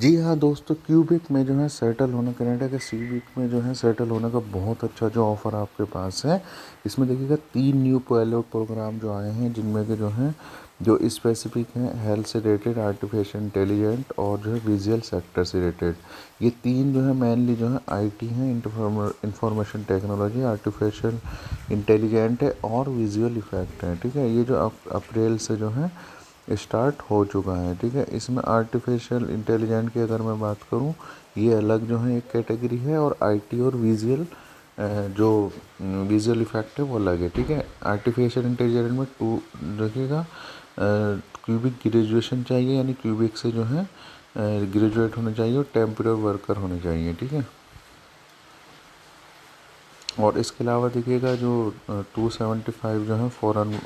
जी हाँ दोस्तों, क्यूबिक में जो है सेटल होना, कनाडा के क्यूबिक में जो है सेटल होने का बहुत अच्छा जो ऑफ़र आपके पास है। इसमें देखिएगा 3 न्यू पायलट प्रोग्राम जो आए हैं, जिनमें के जो हैं जो स्पेसिफिक हैं हेल्थ से रिलेटेड, आर्टिफिशियल इंटेलिजेंट और जो है विजुअल सेक्टर से रिलेटेड। ये 3 जो है मेनली जो है आईटी हैं, इंफॉर्मेशन टेक्नोलॉजी, आर्टिफिशियल इंटेलिजेंट है और विजुअल इफेक्ट है। ठीक है, ये जो अप्रैल से जो है स्टार्ट हो चुका है। ठीक है, इसमें आर्टिफिशियल इंटेलिजेंट की अगर मैं बात करूं, ये अलग जो है एक कैटेगरी है, और आईटी और विजुअल जो विजुअल इफेक्ट है वो अलग है। ठीक है, आर्टिफिशियल इंटेलिजेंट में 2 रखिएगा, क्यूबिक ग्रेजुएशन चाहिए, यानी क्यूबिक से जो है ग्रेजुएट होना चाहिए और टेम्पररी वर्कर होने चाहिए। ठीक है, और इसके अलावा देखिएगा जो 275 जो है फॉरन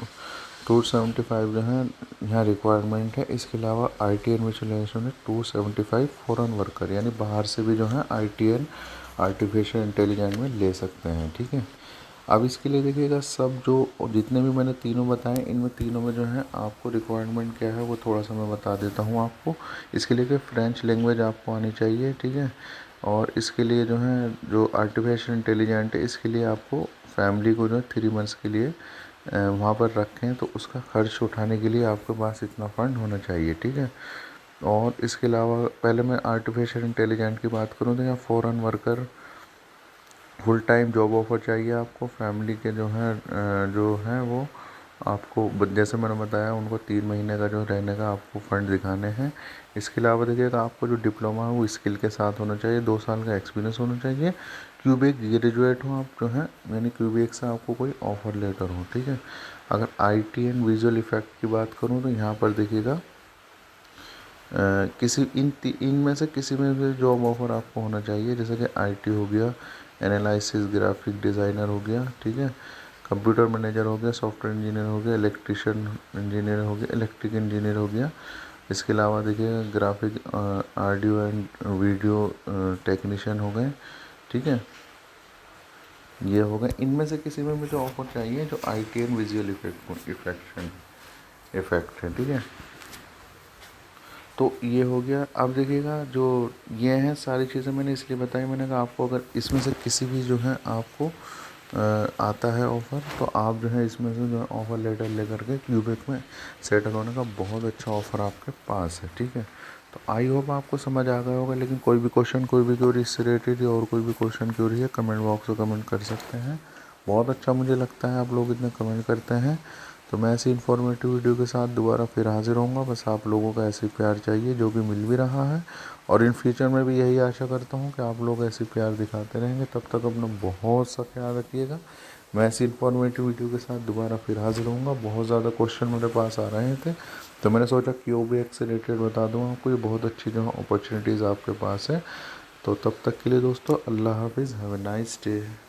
275 जो है यहाँ रिक्वायरमेंट है। इसके अलावा आई टी एन विजुअलाइजेशन में 275 फॉरन वर्कर, यानी बाहर से भी जो है I T an artificial intelligence में ले सकते हैं। ठीक है, अब इसके लिए देखिएगा सब जो जितने भी मैंने तीनों बताए, इनमें तीनों में जो है आपको रिक्वायरमेंट क्या है वो थोड़ा सा मैं बता देता हूँ आपको। इसके लिए कि फ्रेंच लैंग्वेज आपको आनी चाहिए। ठीक है, और इसके लिए जो है जो आर्टिफिशियल इंटेलिजेंट है, इसके लिए आपको फैमिली को जो है 3 मंथ्स के लिए वहाँ पर रखें, तो उसका खर्च उठाने के लिए आपके पास इतना फंड होना चाहिए। ठीक है, और इसके अलावा पहले मैं आर्टिफिशियल इंटेलिजेंट की बात करूँ तो यहाँ foreign worker full time job offer चाहिए आपको। फैमिली के जो हैं वो आपको जैसे मैंने बताया, उनको 3 महीने का जो रहने का आपको फंड दिखाने हैं। इसके अलावा देखिएगा आपको जो डिप्लोमा है वो स्किल के साथ होना चाहिए, 2 साल का एक्सपीरियंस होना चाहिए, क्यूबिक ग्रेजुएट हो आप जो है, यानी क्यूबिक से आपको कोई ऑफर लेटर हो। ठीक है, अगर आईटी एंड विजुअल इफेक्ट की बात करूँ तो यहाँ पर देखिएगा किसी इनमें से किसी में भी जॉब ऑफर आपको होना चाहिए, जैसे कि आईटी हो गया, एनालिसिस ग्राफिक डिज़ाइनर हो गया। ठीक है, कंप्यूटर मैनेजर हो गया, सॉफ्टवेयर इंजीनियर हो गया, इलेक्ट्रिशियन इंजीनियर हो गया, इलेक्ट्रिक इंजीनियर हो गया। इसके अलावा देखिए graphic audio and video technician हो गए। ठीक है, ये हो गए। इनमें से किसी में मुझे ऑफर चाहिए जो I T and visual effect है। ठीक है, तो ये हो गया। अब देखिएगा जो ये हैं सारी चीज़ें मैंने इसलिए बताई, मैंने कहा आपको अगर इसमें से किसी भी जो है आपको आता है ऑफ़र, तो आप जो है इसमें से जो है ऑफ़र लेटर लेकर के क्यूबिक में सेटल होने का बहुत अच्छा ऑफ़र आपके पास है। ठीक है, तो आई होप आपको समझ आ गया होगा। लेकिन कोई भी क्वेश्चन, कोई भी क्यूरी इससे रिलेटेड या और कोई भी क्वेश्चन क्यूरी है, कमेंट बॉक्स में कमेंट कर सकते हैं। बहुत अच्छा मुझे लगता है आप लोग इतने कमेंट करते हैं। तो मैं ऐसी इन्फॉर्मेटिव वीडियो के साथ दोबारा फिर हाजिर होऊंगा। बस आप लोगों का ऐसे प्यार चाहिए, जो कि मिल भी रहा है, और इन फ्यूचर में भी यही आशा करता हूँ कि आप लोग ऐसे प्यार दिखाते रहेंगे। तब तक अपना बहुत सा ख्याल रखिएगा। मैं ऐसी इन्फॉर्मेटिव वीडियो के साथ दोबारा फिर हाजिर होऊंगा। बहुत ज़्यादा क्वेश्चन मेरे पास आ रहे थे, तो मैंने सोचा कि OBX से रिलेटेड बता दूँ आपको। ये बहुत अच्छी जो अपॉर्चुनिटीज़ आपके पास है। तो तब तक के लिए दोस्तों, अल्लाह हाफिज़, हैव ए नाइस डे।